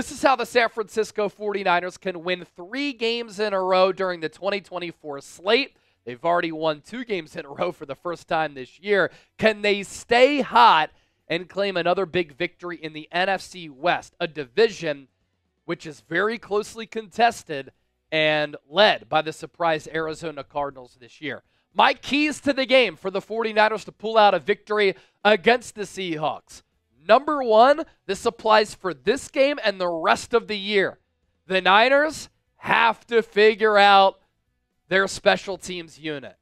This is how the San Francisco 49ers can win 3 games in a row during the 2024 slate. They've already won 2 games in a row for the first time this year. Can they stay hot and claim another big victory in the NFC West, a division which is very closely contested and led by the surprise Arizona Cardinals this year? My keys to the game for the 49ers to pull out a victory against the Seahawks. Number 1, this applies for this game and the rest of the year. The Niners have to figure out their special teams unit.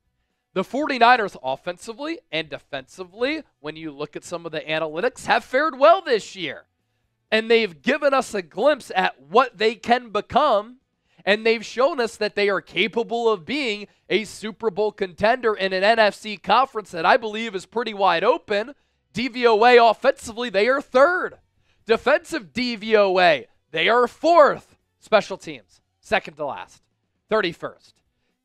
The 49ers offensively and defensively, when you look at some of the analytics, have fared well this year. And they've given us a glimpse at what they can become, and they've shown us that they are capable of being a Super Bowl contender in an NFC conference that I believe is pretty wide open. DVOA offensively, they are 3rd. Defensive DVOA, they are 4th. Special teams, 2nd to last, 31st.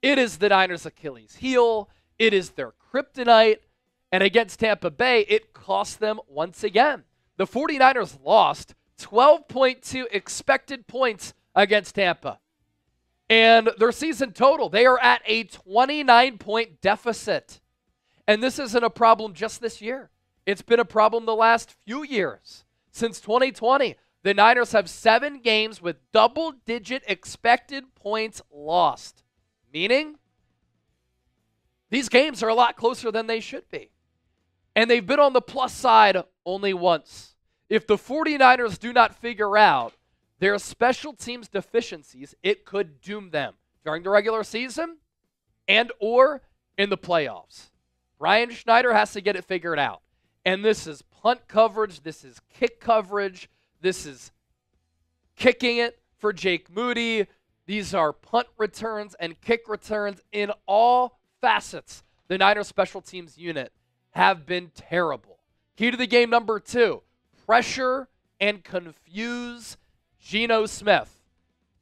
It is the Niners' Achilles heel. It is their kryptonite. And against Tampa Bay, it cost them once again. The 49ers lost 12.2 expected points against Tampa. And their season total, they are at a 29-point deficit. And this isn't a problem just this year. It's been a problem the last few years. Since 2020, the Niners have 7 games with double-digit expected points lost. Meaning, these games are a lot closer than they should be. And they've been on the plus side only once. If the 49ers do not figure out their special teams deficiencies, it could doom them during the regular season and or in the playoffs. Brian Schneider has to get it figured out. And this is punt coverage, this is kick coverage, this is kicking it for Jake Moody. These are punt returns and kick returns in all facets. The Niners special teams unit have been terrible. Key to the game number 2, pressure and confuse Geno Smith.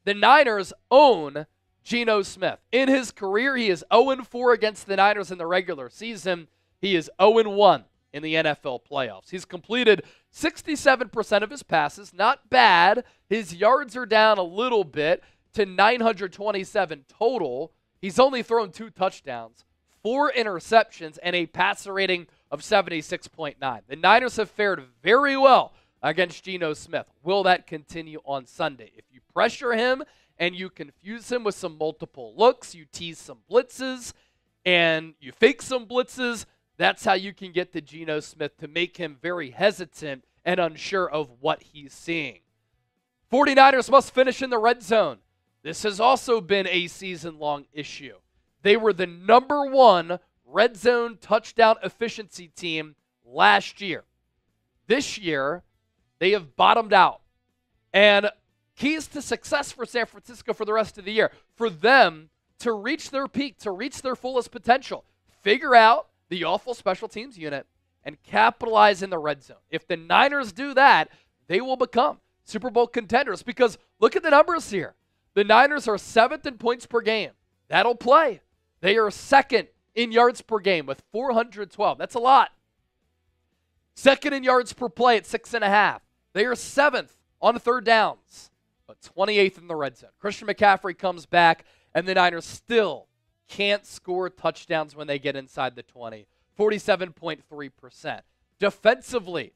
The Niners own Geno Smith. In his career, he is 0-4 against the Niners in the regular season. He is 0-1 in the NFL playoffs. He's completed 67% of his passes. Not bad. His yards are down a little bit to 927 total. He's only thrown 2 touchdowns, 4 interceptions, and a passer rating of 76.9. The Niners have fared very well against Geno Smith. Will that continue on Sunday? If you pressure him and you confuse him with some multiple looks, you tease some blitzes, and you fake some blitzes, that's how you can get to Geno Smith to make him very hesitant and unsure of what he's seeing. 49ers must finish in the red zone. This has also been a season-long issue. They were the number 1 red zone touchdown efficiency team last year. This year, they have bottomed out. And keys to success for San Francisco for the rest of the year, for them to reach their peak, to reach their fullest potential, figure out the awful special teams unit, and capitalize in the red zone. If the Niners do that, they will become Super Bowl contenders, because look at the numbers here. The Niners are 7th in points per game. That'll play. They are 2nd in yards per game with 412. That's a lot. 2nd in yards per play at 6.5. They are 7th on 3rd downs, but 28th in the red zone. Christian McCaffrey comes back, and the Niners still can't score touchdowns when they get inside the 20. 47.3%. Defensively,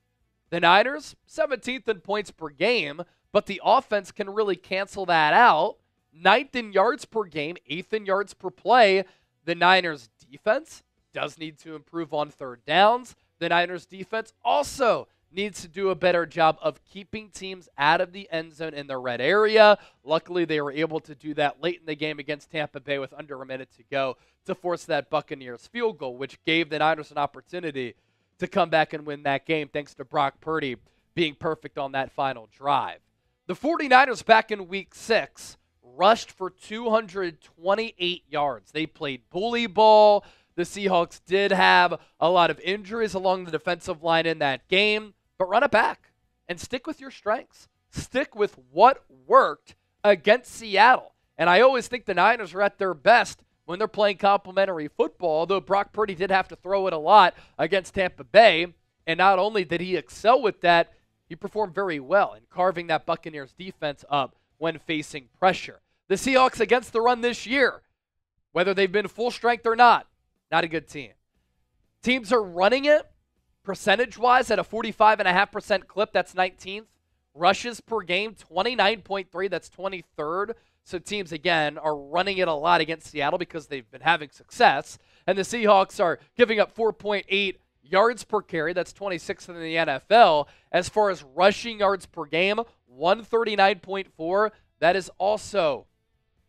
the Niners, 17th in points per game, but the offense can really cancel that out. 9th in yards per game, 8th in yards per play. The Niners defense does need to improve on 3rd downs. The Niners defense also needs to do a better job of keeping teams out of the end zone in the red area. Luckily, they were able to do that late in the game against Tampa Bay with under a minute to go to force that Buccaneers field goal, which gave the Niners an opportunity to come back and win that game thanks to Brock Purdy being perfect on that final drive. The 49ers back in Week 6 rushed for 228 yards. They played bully ball. The Seahawks did have a lot of injuries along the defensive line in that game, but run it back and stick with your strengths. Stick with what worked against Seattle. And I always think the Niners are at their best when they're playing complementary football, although Brock Purdy did have to throw it a lot against Tampa Bay. And not only did he excel with that, he he performed very well in carving that Buccaneers defense up when facing pressure. The Seahawks against the run this year, whether they've been full strength or not a good team. Teams are running it percentage-wise at a 45.5% clip. That's 19th. Rushes per game, 29.3. That's 23rd. So teams, again, are running it a lot against Seattle because they've been having success. And the Seahawks are giving up 4.8 yards per carry. That's 26th in the NFL. As far as rushing yards per game, 139.4. That is also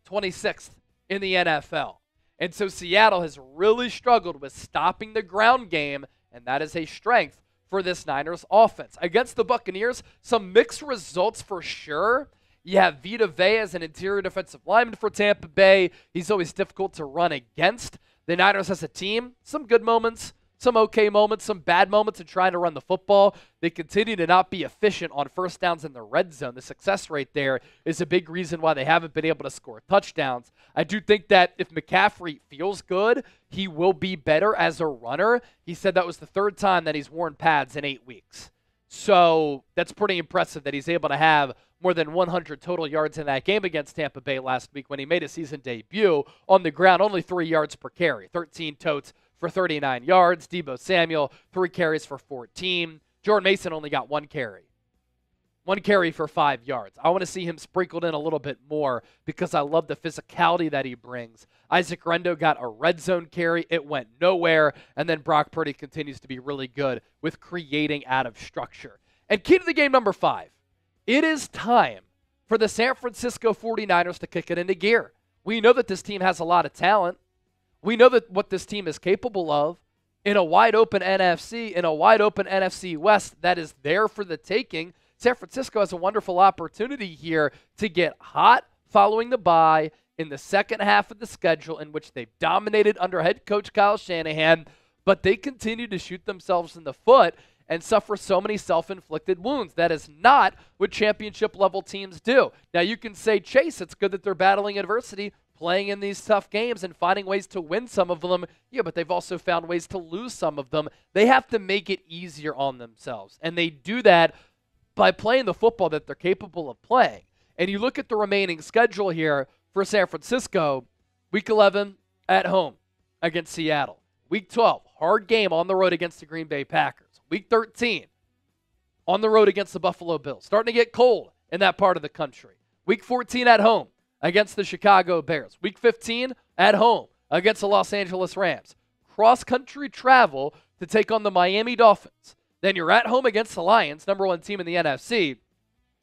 26th in the NFL. And so Seattle has really struggled with stopping the ground game, and that is a strength for this Niners offense. Against the Buccaneers, some mixed results for sure. You have Vita Vea as an interior defensive lineman for Tampa Bay. He's always difficult to run against. The Niners as a team, some good moments, some okay moments, some bad moments in trying to run the football. They continue to not be efficient on first downs in the red zone. The success rate there is a big reason why they haven't been able to score touchdowns. I do think that if McCaffrey feels good, he will be better as a runner. He said that was the third time that he's worn pads in 8 weeks. So that's pretty impressive that he's able to have more than 100 total yards in that game against Tampa Bay last week when he made a season debut on the ground, only 3 yards per carry, 13 totes for 39 yards. Deebo Samuel, 3 carries for 14. Jordan Mason only got 1 carry. 1 carry for 5 yards. I want to see him sprinkled in a little bit more because I love the physicality that he brings. Isaac Rendo got a red zone carry. It went nowhere. And then Brock Purdy continues to be really good with creating out of structure. And key to the game number 5. It is time for the San Francisco 49ers to kick it into gear. We know that this team has a lot of talent. We know that what this team is capable of in a wide-open NFC, in a wide-open NFC West that is there for the taking. San Francisco has a wonderful opportunity here to get hot following the bye in the second half of the schedule in which they've dominated under head coach Kyle Shanahan, but they continue to shoot themselves in the foot and suffer so many self-inflicted wounds. That is not what championship-level teams do. Now, you can say, Chase, it's good that they're battling adversity, playing in these tough games and finding ways to win some of them. Yeah, but they've also found ways to lose some of them. They have to make it easier on themselves, and they do that by playing the football that they're capable of playing. And you look at the remaining schedule here for San Francisco, Week 11 at home against Seattle. Week 12, hard game on the road against the Green Bay Packers. Week 13, on the road against the Buffalo Bills. Starting to get cold in that part of the country. Week 14 at home against the Chicago Bears. Week 15 at home against the Los Angeles Rams. Cross-country travel to take on the Miami Dolphins. Then you're at home against the Lions, number 1 team in the NFC.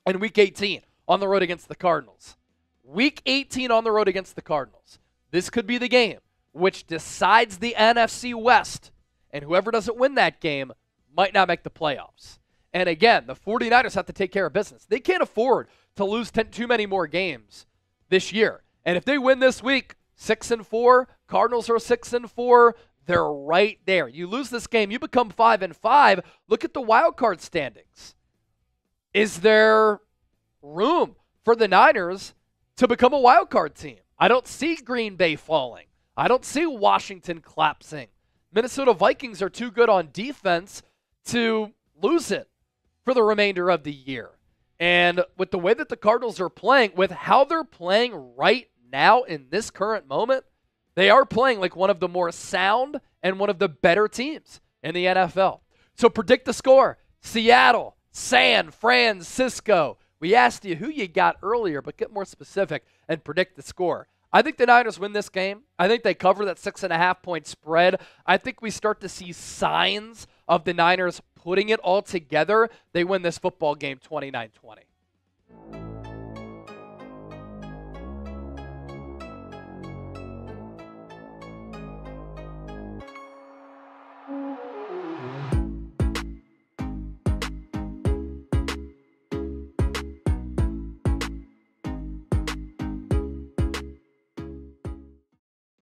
And Week 18 on the road against the Cardinals. Week 18 on the road against the Cardinals. This could be the game which decides the NFC West. And whoever doesn't win that game might not make the playoffs. And again, the 49ers have to take care of business. They can't afford to lose too many more games this year. And if they win this week, 6-4, Cardinals are 6-4, they're right there. You lose this game, you become 5-5. Look at the wild card standings. Is there room for the Niners to become a wild card team? I don't see Green Bay falling. I don't see Washington collapsing. Minnesota Vikings are too good on defense to lose it for the remainder of the year. And with the way that the Cardinals are playing, with how they're playing right now in this current moment, they are playing like one of the more sound and one of the better teams in the NFL. So predict the score. Seattle, San Francisco. We asked you who you got earlier, but get more specific and predict the score. I think the Niners win this game. I think they cover that 6.5-point spread. I think we start to see signs of the Niners putting it all together. They win this football game 29-20.